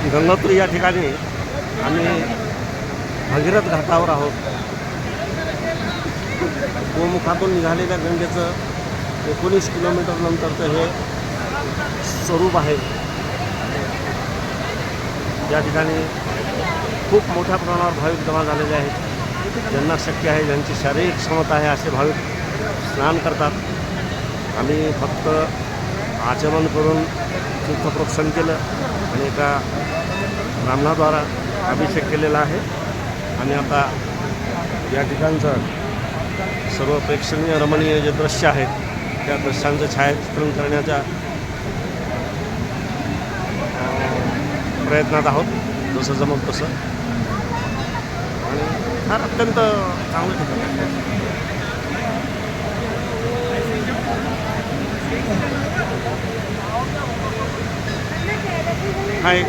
गंगोत्री या ठिकाणी आम्ही भगीरथ घाटावर आहोत. गोमुखातून निघालेल्या गंगेचं 19 किलोमीटर नंतरचं हे स्वरूप आहे. या ठिकाणी खूप मोठ्या प्रमाणावर भाविक जमा झालेले आहेत. ज्यांना शक्य आहे, ज्यांची शारीरिक क्षमता आहे, असे भाविक स्नान करतात. आम्ही फक्त आचमन करून तीर्थप्रोक्षण केलं आणि एका ब्राह्मणाद्वारा अभिषेक केलेला आहे. आणि आता या ठिकाणचं सर्व प्रेक्षणीय रमणीय जे दृश्य आहेत त्या दृश्यांचं छायाचित्रण करण्याच्या प्रयत्नात आहोत, जसं जमत तसं. आणि फार अत्यंत चांगलं ठिकाण आहे. हा एक